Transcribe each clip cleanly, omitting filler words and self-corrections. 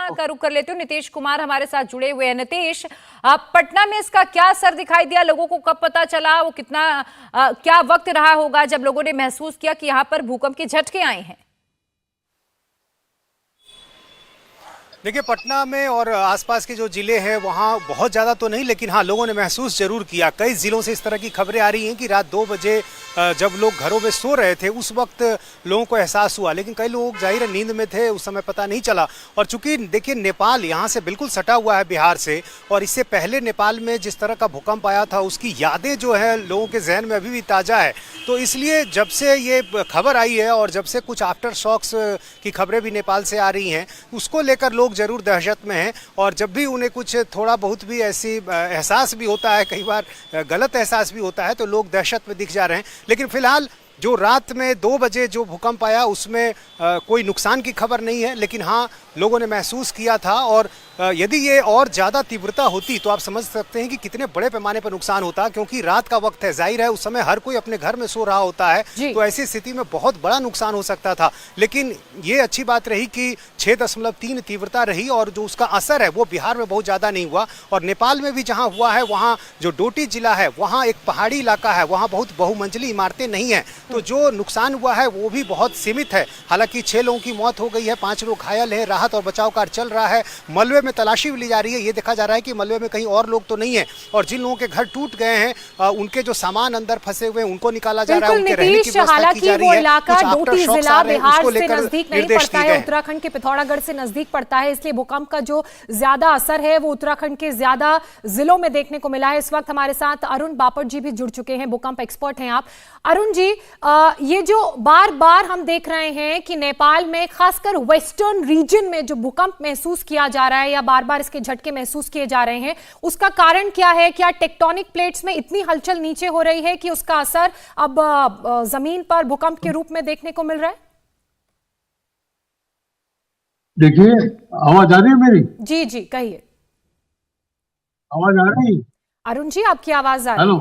पटना का रुख कर लेते हो, नीतीश कुमार हमारे साथ जुड़े हुए हैं। नीतीश, पटना में इसका क्या असर दिखाई दिया? लोगों को कब पता चला? वो कितना क्या वक्त रहा होगा जब लोगों ने महसूस किया कि यहाँ पर भूकंप के झटके आए हैं? देखिए, पटना में और आसपास के जो जिले हैं वहाँ बहुत ज़्यादा तो नहीं, लेकिन हाँ, लोगों ने महसूस जरूर किया। कई जिलों से इस तरह की खबरें आ रही हैं कि रात 2 बजे जब लोग घरों में सो रहे थे उस वक्त लोगों को एहसास हुआ, लेकिन कई लोग जाहिर है नींद में थे, उस समय पता नहीं चला। और चूंकि देखिए, नेपाल यहाँ से बिल्कुल सटा हुआ है बिहार से, और इससे पहले नेपाल में जिस तरह का भूकंप आया था उसकी यादें जो है लोगों के जहन में अभी भी ताज़ा है। तो इसलिए जब से ये खबर आई है और जब से कुछ आफ्टर शॉक्स की खबरें भी नेपाल से आ रही हैं, उसको लेकर लोग जरूर दहशत में हैं। और जब भी उन्हें कुछ थोड़ा बहुत भी ऐसी एहसास भी होता है, कई बार गलत एहसास भी होता है, तो लोग दहशत में दिख जा रहे हैं। लेकिन फिलहाल जो रात में 2 बजे जो भूकंप आया उसमें कोई नुकसान की खबर नहीं है, लेकिन हाँ, लोगों ने महसूस किया था। और यदि ये और ज़्यादा तीव्रता होती तो आप समझ सकते हैं कि कितने बड़े पैमाने पर नुकसान होता, क्योंकि रात का वक्त है, जाहिर है उस समय हर कोई अपने घर में सो रहा होता है, तो ऐसी स्थिति में बहुत बड़ा नुकसान हो सकता था। लेकिन ये अच्छी बात रही कि 6.3 तीव्रता रही और जो उसका असर है वो बिहार में बहुत ज़्यादा नहीं हुआ। और नेपाल में भी जहाँ हुआ है, वहाँ जो डोटी जिला है वहाँ एक पहाड़ी इलाका है, वहाँ बहुत बहुमंजिली इमारतें नहीं हैं, तो जो नुकसान हुआ है वो भी बहुत सीमित है। हालांकि 6 लोगों की मौत हो गई है, 5 लोग घायल हैं, राहत और बचाव कार्य चल रहा है, मलबे में तलाशी भी ली जा रही है। ये देखा जा रहा है कि मलबे में कहीं और लोग तो नहीं है, और जिन लोगों के घर टूट गए हैं उनके जो सामान अंदर फंसे हुए हैं उनको निकाला जा रहा है, उनके रहने की व्यवस्था की जा रही है। इलाका डोटी जिला बिहार से नजदीक नहीं पड़ता है, उत्तराखंड के पिथौरागढ़ से नजदीक पड़ता है, इसलिए भूकंप का जो ज्यादा असर है वो उत्तराखंड के ज्यादा जिलों में देखने को मिला है। इस वक्त हमारे साथ अरुण बापट जी भी जुड़ चुके हैं, भूकंप एक्सपर्ट हैं आप। अरुण जी, ये जो बार बार हम देख रहे हैं कि नेपाल में खासकर वेस्टर्न रीजन में जो भूकंप महसूस किया जा रहा है या बार बार इसके झटके महसूस किए जा रहे हैं, उसका कारण क्या है? क्या टेक्टोनिक प्लेट्स में इतनी हलचल नीचे हो रही है कि उसका असर अब जमीन पर भूकंप के रूप में देखने को मिल रहा है? देखिए, आवाज आ रही है मेरी? जी जी, कहिए। आवाज आ रही है? अरुण जी, आपकी आवाज आ रही है। हेलो,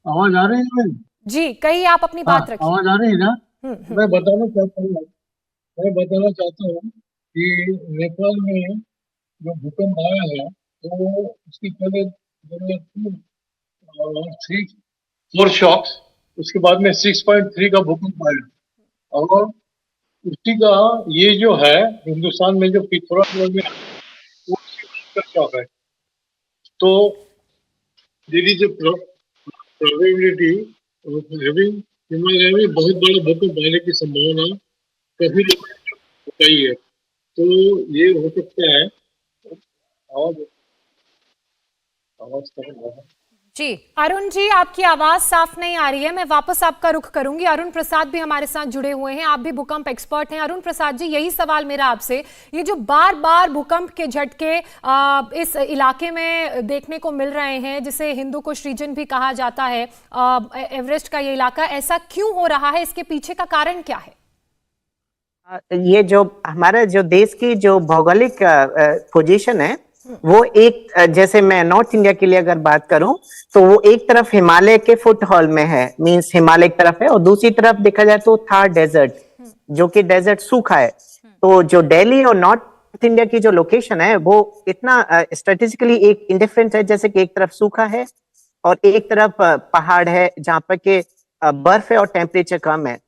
आवाज आ रही है मेरी? जी, कहिए, आप अपनी बात रखिए। आवाज आ रही है ना? मैं बताना चाहता हूँ कि नेपाल में जो भूकंप आया है तो उसके पहले 4 शॉक्स, उसके बाद में 6.3 का भूकंप आया। और उसी का ये जो है हिंदुस्तान में जो पिथौरागढ़ में वो शॉक है। तो there is a probability of having Himalaya में बहुत बड़ा भूकंप आने की संभावना काफी लोगों ने बताई है। तो ये हो सकता है। आवाज जी अरुण जी, आपकी आवाज साफ नहीं आ रही है, मैं वापस आपका रुख करूंगी। अरुण प्रसाद भी हमारे साथ जुड़े हुए हैं, आप भी भूकंप एक्सपर्ट हैं। अरुण प्रसाद जी, यही सवाल मेरा आपसे, ये जो बार बार भूकंप के झटके इस इलाके में देखने को मिल रहे हैं, जिसे हिंदू कुश रीजन भी कहा जाता है, एवरेस्ट का ये इलाका, ऐसा क्यों हो रहा है? इसके पीछे का कारण क्या है? ये जो हमारा जो देश की जो भौगोलिक पोजीशन है वो एक, जैसे मैं नॉर्थ इंडिया के लिए अगर बात करूं तो वो एक तरफ हिमालय के फुट हॉल में है, मींस हिमालय की तरफ है, और दूसरी तरफ देखा जाए तो थार डेजर्ट, जो कि डेजर्ट सूखा है। तो जो दिल्ली और नॉर्थ इंडिया की जो लोकेशन है वो इतना स्ट्रेटेजिकली एक इंडिफरेंट है, जैसे कि एक तरफ सूखा है और एक तरफ पहाड़ है जहां पर के बर्फ है और टेम्परेचर कम है।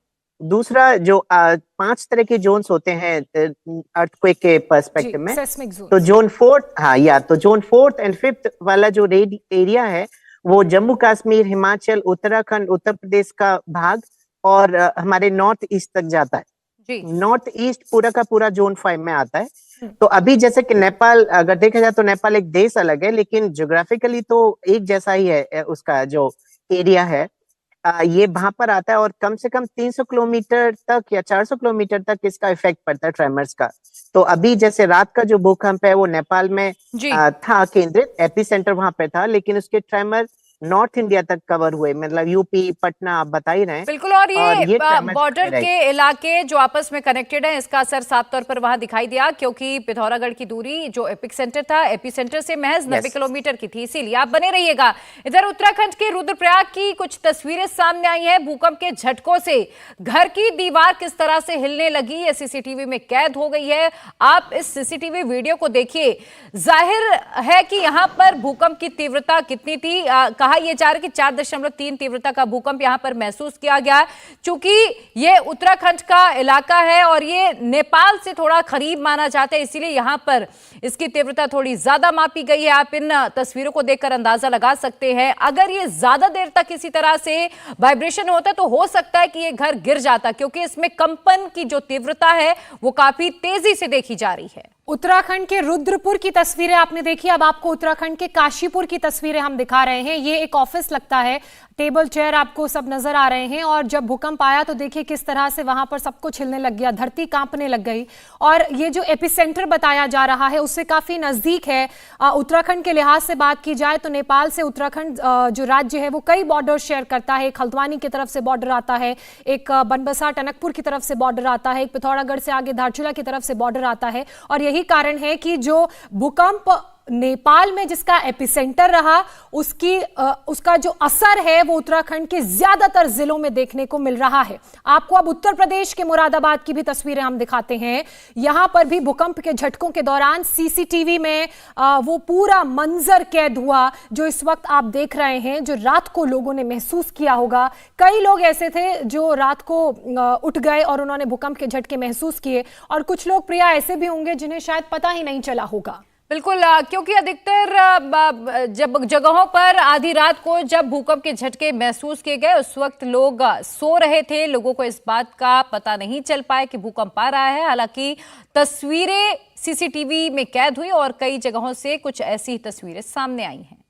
दूसरा जो 5 तरह के जोन्स होते हैं अर्थक्वेक के पर्सपेक्टिव में, तो जोन 4, तो जोन 4th and 5th वाला जो एरिया है वो जम्मू कश्मीर, हिमाचल, उत्तराखंड, उत्तर प्रदेश का भाग और हमारे नॉर्थ ईस्ट तक जाता है। नॉर्थ ईस्ट पूरा का पूरा जोन 5 में आता है। तो अभी जैसे कि नेपाल अगर देखा जाए तो नेपाल एक देश अलग है, लेकिन ज्योग्राफिकली तो एक जैसा ही है उसका जो एरिया है, ये वहां पर आता है। और कम से कम 300 किलोमीटर तक या 400 किलोमीटर तक इसका इफेक्ट पड़ता है ट्रेमर्स का। तो अभी जैसे रात का जो भूकंप है वो नेपाल में था केंद्रित, एपी सेंटर वहां पे था, लेकिन उसके ट्रेमर नॉर्थ इंडिया तक कवर हुए, मतलब यूपी, पटना आप बता ही रहे हैं। बिल्कुल, और ये damage बॉर्डर है। के इलाके जो आपस में कनेक्टेड हैं, इसका असर साफ तौर पर वहां दिखाई दिया, क्योंकि पिथौरागढ़ की दूरी जो एपिक सेंटर था, एपी सेंटर से महज 90 किलोमीटर की थी। इसीलिए आप बने रहिएगा। इधर उत्तराखंड के रुद्रप्रयाग की कुछ तस्वीरें सामने आई हैं। भूकंप के झटकों से घर की दीवार किस तरह से हिलने लगी, ये सीसीटीवी में कैद हो गई है। आप इस सीसीटीवी वीडियो को देखिए। जाहिर है कि यहां पर भूकंप की तीव्रता कितनी थी। कहा यह जा रहा है कि 4.3 तीव्रता का भूकंप यहां पर महसूस किया गया। चूंकि ये उत्तराखंड का इलाका है और ये नेपाल से थोड़ा करीब माना जाता है, इसीलिए यहां पर इसकी तीव्रता थोड़ी ज्यादा मापी गई है। आप इन तस्वीरों को देखकर अंदाजा लगा सकते हैं। अगर ये ज्यादा देर तक इसी तरह से वाइब्रेशन होता तो हो सकता है कि ये घर गिर जाता, क्योंकि इसमें कंपन की जो तीव्रता है वो काफी तेजी से देखी जा रही है। उत्तराखंड के रुद्रपुर की तस्वीरें आपने देखी। अब आपको उत्तराखंड के काशीपुर की तस्वीरें हम दिखा रहे हैं। ये एक ऑफिस लगता है, टेबल चेयर आपको सब नजर आ रहे हैं। और जब भूकंप आया तो देखिए किस तरह से वहां पर सब कुछ हिलने लग गया, धरती कांपने लग गई। और ये जो एपिसेंटर बताया जा रहा है उससे काफी नजदीक है। उत्तराखंड के लिहाज से बात की जाए तो नेपाल से उत्तराखंड जो राज्य है वो कई बॉर्डर शेयर करता है। एक हल्द्वानी की तरफ से बॉर्डर आता है, एक बनबसा टनकपुर की तरफ से बॉर्डर आता है, एक पिथौरागढ़ से आगे धारचूला की तरफ से बॉर्डर आता है। और यही कारण है कि जो भूकंप नेपाल में जिसका एपिसेंटर रहा उसका जो असर है वो उत्तराखंड के ज्यादातर जिलों में देखने को मिल रहा है। आपको अब उत्तर प्रदेश के मुरादाबाद की भी तस्वीरें हम दिखाते हैं। यहां पर भी भूकंप के झटकों के दौरान सीसीटीवी में वो पूरा मंजर कैद हुआ जो इस वक्त आप देख रहे हैं, जो रात को लोगों ने महसूस किया होगा। कई लोग ऐसे थे जो रात को उठ गए और उन्होंने भूकंप के झटके महसूस किए, और कुछ लोग प्रिया ऐसे भी होंगे जिन्हें शायद पता ही नहीं चला होगा। बिल्कुल, क्योंकि अधिकतर जब जगहों पर आधी रात को जब भूकंप के झटके महसूस किए गए उस वक्त लोग सो रहे थे। लोगों को इस बात का पता नहीं चल पाया कि भूकंप आ रहा है। हालांकि तस्वीरें सीसीटीवी में कैद हुई और कई जगहों से कुछ ऐसी तस्वीरें सामने आई हैं।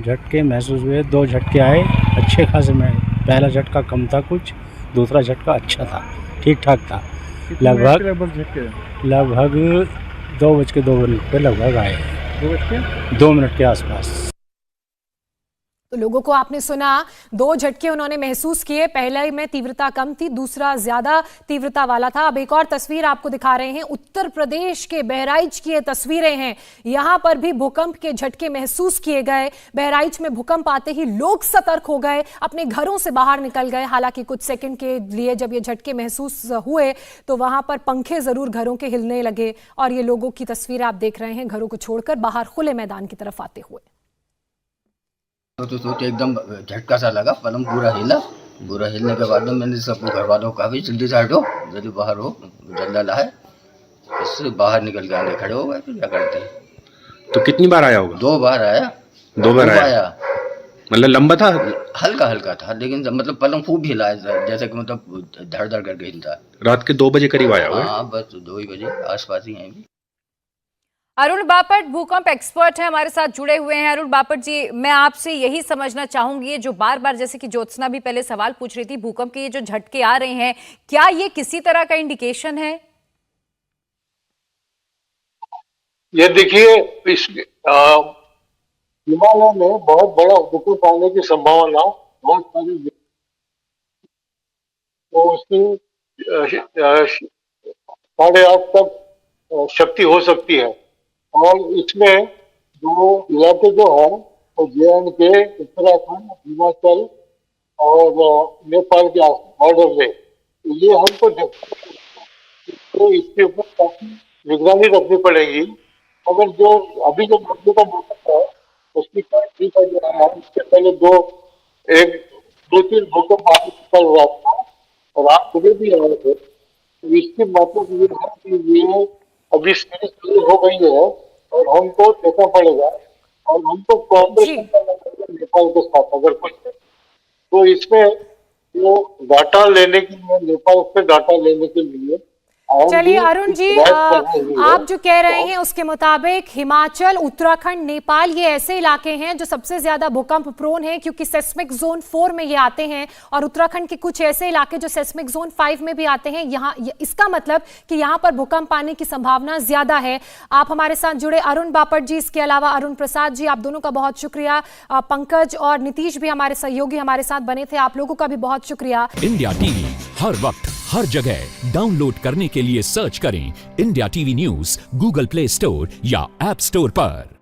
झटके महसूस हुए, 2 झटके आए अच्छे खासे में। पहला झटका कम था कुछ, दूसरा झटका अच्छा था, ठीक ठाक था। लगभग 2:02 पे लगभग आए, 2 मिनट के आसपास। तो लोगों को आपने सुना, 2 झटके उन्होंने महसूस किए। पहले में तीव्रता कम थी, दूसरा ज्यादा तीव्रता वाला था। अब एक और तस्वीर आपको दिखा रहे हैं। उत्तर प्रदेश के बहराइच की ये तस्वीरें हैं। यहां पर भी भूकंप के झटके महसूस किए गए। बहराइच में भूकंप आते ही लोग सतर्क हो गए, अपने घरों से बाहर निकल गए। हालांकि कुछ सेकंड के लिए जब ये झटके महसूस हुए तो वहां पर पंखे जरूर घरों के हिलने लगे। और ये लोगों की तस्वीर आप देख रहे हैं, घरों को छोड़कर बाहर खुले मैदान की तरफ आते हुए। तो सोच एकदम झटका सा लगा, पलंग पूरा हिलने के बाद में मैंने सबको घर वालों को कहा भी जल्दी से हटो, जल्दी बाहर हो, जल्दा है। इससे बाहर निकल के आगे खड़े हो गए। फिर क्या करते हैं। तो कितनी बार आया होगा? 2 बार आया। 2 बार आया। मतलब लंबा था? हल्का था, लेकिन मतलब पलंग खूब हिला है, जैसे कि मतलब धड़ धड़ करके हिलता है। रात के 2 बजे करीब आया होगा? हाँ, बस 2 ही बजे आसपास ही हैं। अरुण बापट भूकंप एक्सपर्ट हैं, हमारे साथ जुड़े हुए हैं। अरुण बापट जी, मैं आपसे यही समझना चाहूंगी, ये जो बार बार, जैसे कि ज्योत्सना भी पहले सवाल पूछ रही थी, भूकंप के ये जो झटके आ रहे हैं, क्या ये किसी तरह का इंडिकेशन है? ये देखिए, इस हिमालय में बहुत बड़ा भूकंप आने की संभावना बहुत सारी, तो उसकी 8:30 तक शक्ति हो सकती है। और इसमें जो इलाके जो है वो JNK, उत्तराखंड, हिमाचल और नेपाल के बॉर्डर में, ये हमको तो इसके ऊपर काफी निगरानी रखनी पड़ेगी। अगर जो अभी जो मुद्दे का भूकंप है उसकी ठीक है, इससे पहले 2-3 भूकंप आगे चल रहा था और आप सुबह भी आ रहे थे। तो इसकी मतलब ये है कि ये अभी शुरू हो गई है और हमको देखना पड़ेगा और हमको कोऑपरेशन करना पड़ेगा नेपाल के साथ। अगर कुछ तो इसमें वो डाटा लेने के लिए, नेपाल से डाटा लेने के लिए और चलिए भी अरुण जी, बहुत प्रभाव हुई है। आप जो कह रहे हैं उसके मुताबिक हिमाचल, उत्तराखंड, नेपाल ये ऐसे इलाके हैं जो सबसे ज्यादा भूकंप प्रोन है, क्योंकि सेस्मिक जोन 4 में ये आते हैं, और उत्तराखंड के कुछ ऐसे इलाके जो सेस्मिक जोन 5 में भी आते हैं। यहाँ इसका मतलब कि यहाँ पर भूकंप आने की संभावना ज्यादा है। आप हमारे साथ जुड़े अरुण बापट जी, इसके अलावा अरुण प्रसाद जी, आप दोनों का बहुत शुक्रिया। पंकज और नीतीश भी हमारे सहयोगी हमारे साथ बने थे, आप लोगों का भी बहुत शुक्रिया। इंडिया टीवी हर वक्त हर जगह डाउनलोड करने के लिए सर्च करें India TV news Google play store या ऐप स्टोर पर।